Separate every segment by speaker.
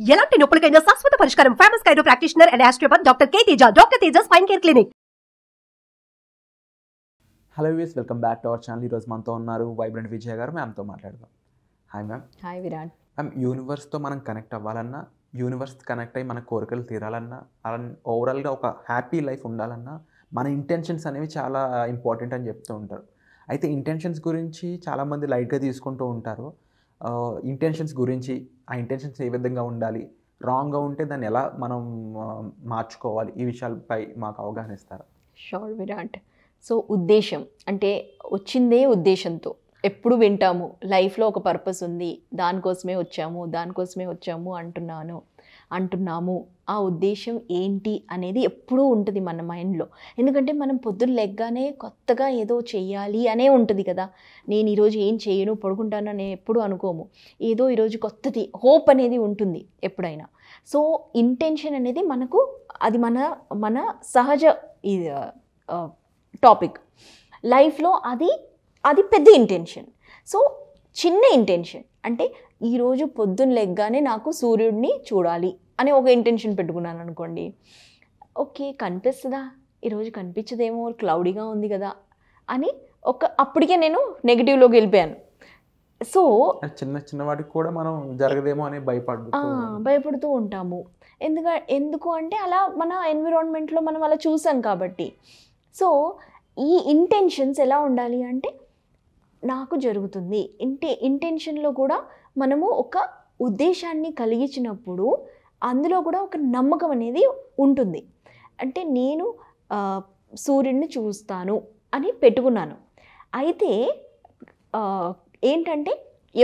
Speaker 1: ఎలాంటి నొప్పులకైనా శాశ్వత పరిష్కారం. Famous chiro practitioner and osteopathy doctor K Teja. Doctor Teja spine care clinic.
Speaker 2: Hello views, welcome back to our channel. ఈరోజు మనతో ఉన్నారు వైబ్రెంట్ విజయ గారు. మ్యామ్తో మాట్లాడదాం. Hi ma'am.
Speaker 3: Hi Virat.
Speaker 2: Ma'am, యూనివర్స్తో మనం కనెక్ట్ అవ్వాలన్నా, యూనివర్స్ కనెక్ట్ అయ్యి మన కోరికలు తీరాలన్నా, అలా ఓవరాల్గా ఒక హ్యాపీ లైఫ్ ఉండాలన్నా మన ఇంటెన్షన్స్ అనేవి చాలా ఇంపార్టెంట్ అని చెప్తూ ఉంటారు. అయితే ఇంటెన్షన్స్ గురించి చాలామంది లైట్గా తీసుకుంటూ ఉంటారు. ఇంటెన్షన్స్ గురించి, ఆ ఇంటెన్షన్స్ ఏ విధంగా ఉండాలి, రాంగ్గా ఉంటే దాన్ని ఎలా మనం మార్చుకోవాలి, ఈ విషయాలపై మాకు అవగాహన ఇస్తారా?
Speaker 3: షూర్ విరాట్. సో ఉద్దేశం అంటే వచ్చిందే ఉద్దేశంతో ఎప్పుడు వింటాము, లైఫ్లో ఒక పర్పస్ ఉంది, దానికోసమే వచ్చాము అంటున్నాము. ఆ ఉద్దేశం ఏంటి అనేది ఎప్పుడూ ఉంటుంది మన మైండ్లో. ఎందుకంటే మనం పొద్దున్న లెగ్గానే కొత్తగా ఏదో చెయ్యాలి అనే ఉంటుంది కదా. నేను ఈరోజు ఏం చేయను, పడుకుంటానని ఎప్పుడు అనుకోము. ఏదో ఈరోజు కొత్తది, హోప్ అనేది ఉంటుంది ఎప్పుడైనా. సో ఇంటెన్షన్ అనేది మనకు అది మన సహజ టాపిక్ లైఫ్లో. అది పెద్ద ఇంటెన్షన్. సో చిన్న ఇంటెన్షన్ అంటే ఈరోజు పొద్దున్న లెగ్గానే నాకు సూర్యుడిని చూడాలి అని ఒక ఇంటెన్షన్ పెట్టుకున్నాను అనుకోండి. ఓకే, కనిపిస్తుందా, ఈరోజు కనిపించదేమో, క్లౌడీగా ఉంది కదా అని అప్పటికే నేను నెగిటివ్లోకి వెళ్ళిపోయాను. సో
Speaker 2: చిన్న వాటికి కూడా మనం జరగదేమో అని
Speaker 3: భయపడుతూ ఉంటాము. ఎందుకు అంటే అలా మన ఎన్విరాన్మెంట్లో మనం అలా చూసాం కాబట్టి. సో ఈ ఇంటెన్షన్స్ ఎలా ఉండాలి అంటే నాకు జరుగుతుంది. ఇంటెన్షన్లో కూడా మనము ఒక ఉద్దేశాన్ని కలిగించినప్పుడు అందులో కూడా ఒక నమ్మకం అనేది ఉంటుంది. అంటే నేను సూర్యుడిని చూస్తాను అని పెట్టుకున్నాను. అయితే ఏంటంటే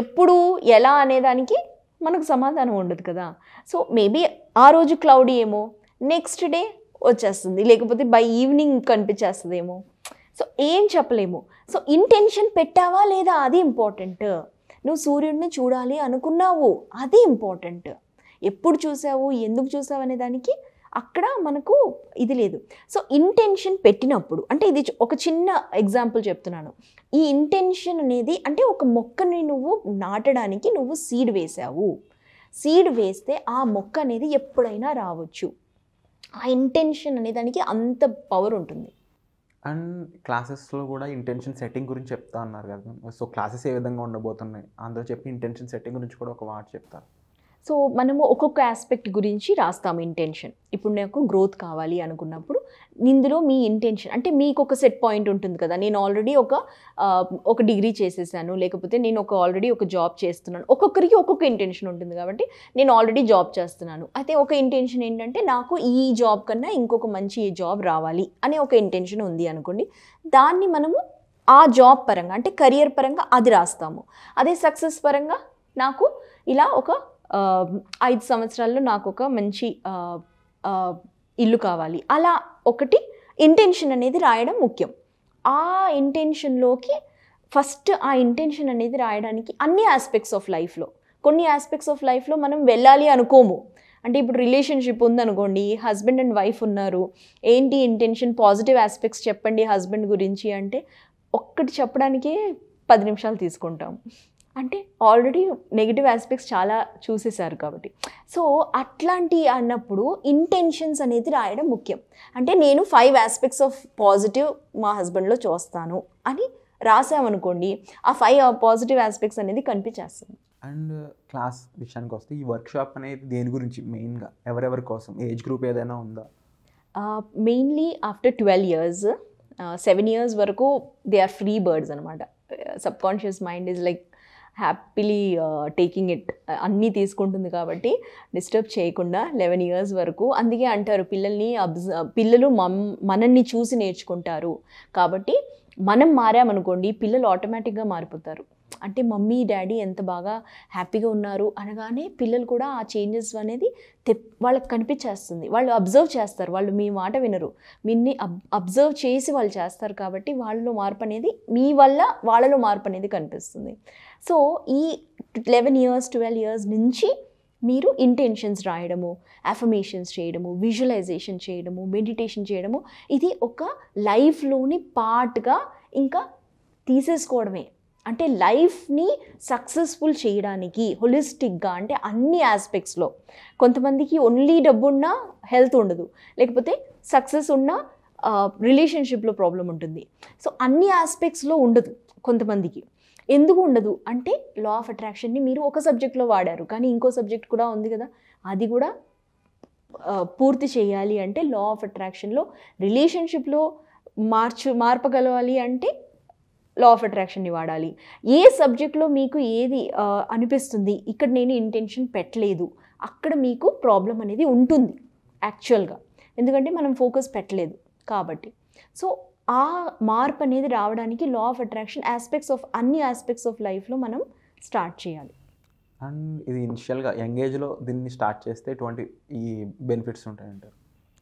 Speaker 3: ఎప్పుడు ఎలా అనేదానికి మనకు సమాధానం ఉండదు కదా. సో మేబీ ఆ రోజు క్లౌడీ ఏమో, నెక్స్ట్ డే వచ్చేస్తుంది, లేకపోతే బై ఈవినింగ్ కనిపించేస్తుందేమో. సో ఏం చెప్పలేము. సో ఇంటెన్షన్ పెట్టావా లేదా అది ఇంపార్టెంట్. నువ్వు సూర్యుడిని చూడాలి అనుకున్నావు, అది ఇంపార్టెంట్. ఎప్పుడు చూసావు, ఎందుకు చూసావు అనే దానికి అక్కడ మనకు ఇది లేదు. సో ఇంటెన్షన్ పెట్టినప్పుడు అంటే ఇది ఒక చిన్న ఎగ్జాంపుల్ చెప్తున్నాను. ఈ ఇంటెన్షన్ అనేది అంటే ఒక మొక్కని నువ్వు నాటడానికి నువ్వు సీడ్ వేసావు. సీడ్ వేస్తే ఆ మొక్క అనేది ఎప్పుడైనా రావచ్చు. ఆ ఇంటెన్షన్ అనే దానికి అంత పవర్ ఉంటుంది.
Speaker 2: అండ్ క్లాసెస్లో కూడా ఇంటెన్షన్ సెట్టింగ్ గురించి చెప్తా అన్నారు కదా. సో క్లాసెస్ ఏ విధంగా ఉండబోతున్నాయి, అందులో చెప్పి ఇంటెన్షన్ సెట్టింగ్ గురించి కూడా ఒక మాట చెప్తారు.
Speaker 3: సో మనము ఒక్కొక్క ఆస్పెక్ట్ గురించి రాస్తాము ఇంటెన్షన్. ఇప్పుడు నాకు గ్రోత్ కావాలి అనుకున్నప్పుడు ఇందులో మీ ఇంటెన్షన్ అంటే మీకు ఒక సెట్ పాయింట్ ఉంటుంది కదా. నేను ఆల్రెడీ ఒక డిగ్రీ చేసేసాను, లేకపోతే నేను ఆల్రెడీ ఒక జాబ్ చేస్తున్నాను. ఒక్కొక్కరికి ఒక్కొక్క ఇంటెన్షన్ ఉంటుంది కాబట్టి నేను ఆల్రెడీ జాబ్ చేస్తున్నాను. అయితే ఒక ఇంటెన్షన్ ఏంటంటే నాకు ఈ జాబ్ కన్నా ఇంకొక మంచి జాబ్ రావాలి అనే ఒక ఇంటెన్షన్ ఉంది అనుకోండి. దాన్ని మనము ఆ జాబ్ పరంగా అంటే కెరియర్ పరంగా అది రాస్తాము. అదే సక్సెస్ పరంగా నాకు ఇలా ఒక 5 సంవత్సరాల్లో నాకు ఒక మంచి ఇల్లు కావాలి, అలా ఒకటి ఇంటెన్షన్ అనేది రాయడం ముఖ్యం. ఆ ఇంటెన్షన్లోకి ఫస్ట్ ఆ ఇంటెన్షన్ అనేది రాయడానికి అన్ని ఆస్పెక్ట్స్ ఆఫ్ లైఫ్లో, కొన్ని ఆస్పెక్ట్స్ ఆఫ్ లైఫ్లో మనం వెళ్ళాలి అనుకోము. అంటే ఇప్పుడు రిలేషన్షిప్ ఉందనుకోండి, హస్బెండ్ అండ్ వైఫ్ ఉన్నారు, ఏంటి ఇంటెన్షన్, పాజిటివ్ ఆస్పెక్ట్స్ చెప్పండి హస్బెండ్ గురించి అంటే ఒక్కటి చెప్పడానికే 10 నిమిషాలు తీసుకుంటాం. అంటే ఆల్రెడీ నెగిటివ్ ఆస్పెక్ట్స్ చాలా చూసేశారు కాబట్టి. సో అట్లాంటి అన్నప్పుడు ఇంటెన్షన్స్ అనేది రాయడం ముఖ్యం. అంటే నేను 5 ఆస్పెక్ట్స్ ఆఫ్ పాజిటివ్ మా హస్బెండ్లో చూస్తాను అని రాసామనుకోండి, ఆ 5 పాజిటివ్ ఆస్పెక్ట్స్ అనేది కనిపించేస్తుంది.
Speaker 2: అండ్ క్లాస్ విషయానికి వస్తే ఈ వర్క్షాప్ అనేది దేని గురించి మెయిన్గా, ఎవరెవరి కోసం, ఏజ్ గ్రూప్ ఏదైనా ఉందా?
Speaker 3: మెయిన్లీ ఆఫ్టర్ 12 years, 7 years వరకు దే ఆర్ ఫ్రీ బర్డ్స్ అనమాట. Subconscious mind is like happily taking it, అన్నీ తీసుకుంటుంది కాబట్టి డిస్టర్బ్ చేయకుండా 11 years వరకు. అందుకే అంటారు పిల్లలు మనల్ని చూసి నేర్చుకుంటారు కాబట్టి మనం మారామనుకోండి పిల్లలు ఆటోమేటిక్గా మారిపోతారు. అంటే మమ్మీ డాడీ ఎంత బాగా హ్యాపీగా ఉన్నారు అనగానే పిల్లలు కూడా ఆ చేంజెస్ అనేది వాళ్ళకి కనిపించేస్తుంది. వాళ్ళు అబ్జర్వ్ చేస్తారు, వాళ్ళు మీ మాట వినరు, మీన్ని అబ్జర్వ్ చేసి వాళ్ళు చేస్తారు కాబట్టి వాళ్ళలో మార్పు అనేది మీ వల్ల వాళ్ళలో మార్పు అనేది కనిపిస్తుంది. సో ఈ 11 years 12 years నుంచి మీరు ఇంటెన్షన్స్ రాయడము, అఫర్మేషన్స్ చేయడము, విజువలైజేషన్ చేయడము, మెడిటేషన్ చేయడము, ఇది ఒక లైఫ్లోని పార్ట్గా ఇంకా తీసేసుకోవడమే. అంటే లైఫ్ని సక్సెస్ఫుల్ చేయడానికి హోలిస్టిక్గా, అంటే అన్ని ఆస్పెక్ట్స్లో. కొంతమందికి ఓన్లీ డబ్బు ఉన్నా హెల్త్ ఉండదు, లేకపోతే సక్సెస్ ఉన్నా రిలేషన్షిప్లో ప్రాబ్లం ఉంటుంది. సో అన్ని ఆస్పెక్ట్స్లో ఉండదు కొంతమందికి. ఎందుకు ఉండదు అంటే లా ఆఫ్ అట్రాక్షన్ని మీరు ఒక సబ్జెక్ట్లో వాడారు, కానీ ఇంకో సబ్జెక్ట్ కూడా ఉంది కదా, అది కూడా పూర్తి చేయాలి అంటే లా ఆఫ్ అట్రాక్షన్లో రిలేషన్షిప్లో మార్పగలవాలి అంటే లా ఆఫ్ అట్రాక్షన్ని వాడాలి. ఏ సబ్జెక్ట్లో మీకు ఏది అనిపిస్తుంది ఇక్కడ నేను ఇంటెన్షన్ పెట్టలేదు, అక్కడ మీకు ప్రాబ్లం అనేది ఉంటుంది యాక్చువల్గా, ఎందుకంటే మనం ఫోకస్ పెట్టలేదు కాబట్టి. సో ఆ మార్పు అనేది రావడానికి లా ఆఫ్ అట్రాక్షన్ అన్ని ఆస్పెక్ట్స్ ఆఫ్ లైఫ్లో మనం స్టార్ట్ చేయాలి.
Speaker 2: అండ్ ఇది ఇనిషియల్గా యంగ్ ఏజ్లో దీన్ని స్టార్ట్ చేస్తే ఎటువంటి ఈ బెనిఫిట్స్ ఉంటాయంటారు?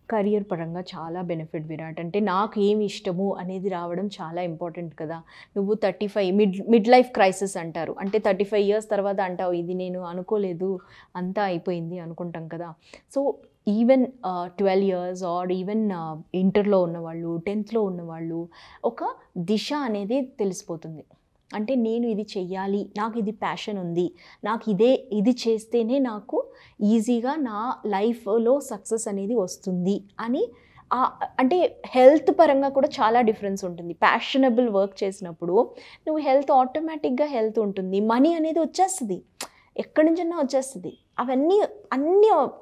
Speaker 3: కెరియర్ పరంగా చాలా బెనిఫిట్ విరాట్. అంటే నాకు ఏమి ఇష్టము అనేది రావడం చాలా ఇంపార్టెంట్ కదా. నువ్వు 35 మిడ్ లైఫ్ క్రైసిస్ అంటారు, అంటే 35 years తర్వాత అంటావు ఇది నేను అనుకోలేదు అంతా అయిపోయింది అనుకుంటాం కదా. So even 12 years or even ఇంటర్లో ఉన్నవాళ్ళు, 10th ఉన్నవాళ్ళు ఒక దిశ అనేది తెలిసిపోతుంది. అంటే నేను ఇది చెయ్యాలి, నాకు ఇది ప్యాషన్ ఉంది, నాకు ఇది చేస్తేనే నాకు ఈజీగా నా లైఫ్లో సక్సెస్ అనేది వస్తుంది అని. అంటే హెల్త్ పరంగా కూడా చాలా డిఫరెన్స్ ఉంటుంది. ప్యాషనబుల్ వర్క్ చేసినప్పుడు నువ్వు ఆటోమేటిక్గా హెల్త్ ఉంటుంది, మనీ అనేది వచ్చేస్తుంది, ఎక్కడి నుంచైనా వచ్చేస్తుంది. అవన్నీ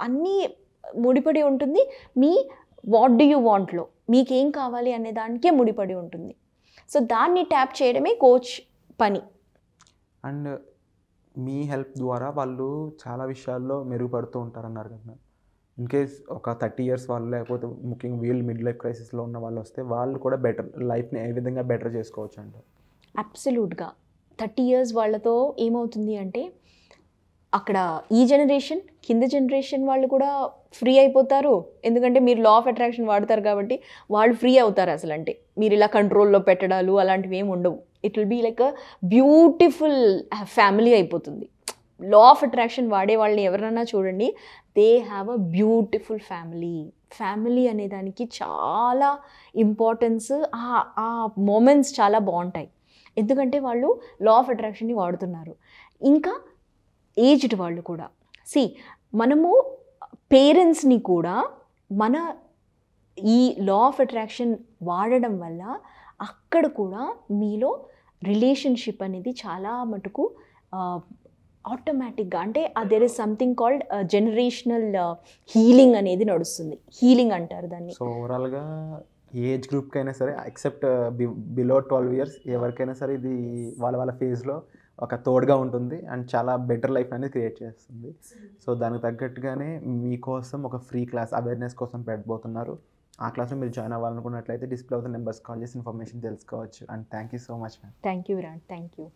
Speaker 3: అన్నీ ముడిపడి ఉంటుంది. మీ వాట్ డూ యూ వాంట్లో మీకేం కావాలి అనే దానికే ముడిపడి ఉంటుంది. సో దాన్ని ట్యాప్ చేయడమే కోచ్ పని.
Speaker 2: అండ్ మీ హెల్ప్ ద్వారా వాళ్ళు చాలా విషయాల్లో మెరుగుపడుతూ ఉంటారన్నారు కదా. ఇన్ కేస్ ఒక 30 years వాళ్ళు, లేకపోతే ముఖ్యంగా వీళ్ళు మిడ్ లైఫ్ క్రైసిస్లో ఉన్న వాళ్ళు వస్తే వాళ్ళు కూడా లైఫ్ని ఏ విధంగా బెటర్ చేసుకోవచ్చు అంటారు?
Speaker 3: అబ్సల్యూట్గా 30 years వాళ్ళతో ఏమవుతుంది అంటే అక్కడ ఈ జనరేషన్ కింద జనరేషన్ వాళ్ళు కూడా ఫ్రీ అయిపోతారు, ఎందుకంటే మీరు లా ఆఫ్ అట్రాక్షన్ వాడతారు కాబట్టి వాళ్ళు ఫ్రీ అవుతారు. అసలు అంటే మీరు ఇలా కంట్రోల్లో పెట్టడాలు అలాంటివి ఏమి ఉండవు. It will be like a beautiful family అయిపోతుంది. లా ఆఫ్ అట్రాక్షన్ వాడే వాళ్ళని ఎవరైనా చూడండి, they have a beautiful family అనే దానికి చాలా ఇంపార్టెన్స్. ఆ మూమెంట్స్ చాలా బాగుంటాయి, ఎందుకంటే వాళ్ళు లా ఆఫ్ అట్రాక్షన్ని వాడుతున్నారు. ఇంకా ఏజ్డ్ వాళ్ళు కూడా మనము పేరెంట్స్ని కూడా మన ఈ లా ఆఫ్ అట్రాక్షన్ వాడడం వల్ల అక్కడ కూడా మీలో రిలేషన్షిప్ అనేది చాలా మటుకు ఆటోమేటిక్గా, అంటే there is something called generational healing అనేది నడుస్తుంది. హీలింగ్ అంటారు దాన్ని.
Speaker 2: సో ఓవరాల్గా ఏజ్ గ్రూప్కి అయినా సరే, ఎక్సెప్ట్ బిలో 12 years ఎవరికైనా సరే ఇది వాళ్ళ ఫేజ్లో ఒక తోడుగా ఉంటుంది అండ్ చాలా బెటర్ లైఫ్ అనేది క్రియేట్ చేస్తుంది. సో దానికి తగ్గట్టుగానే మీకోసం ఒక ఫ్రీ క్లాస్ అవేర్నెస్ కోసం పెట్టబోతున్నారు. ఆ క్లాస్లో మీరు జాయిన్ అవ్వాలనుకున్నట్లయితే డిస్ప్లే అవుతున్న నెంబర్స్ కాల్ చేసి ఇన్ఫర్మేషన్ తెలుసుకోవచ్చు. And thank you so much ma'am.
Speaker 3: Thank you Virat. Thank you.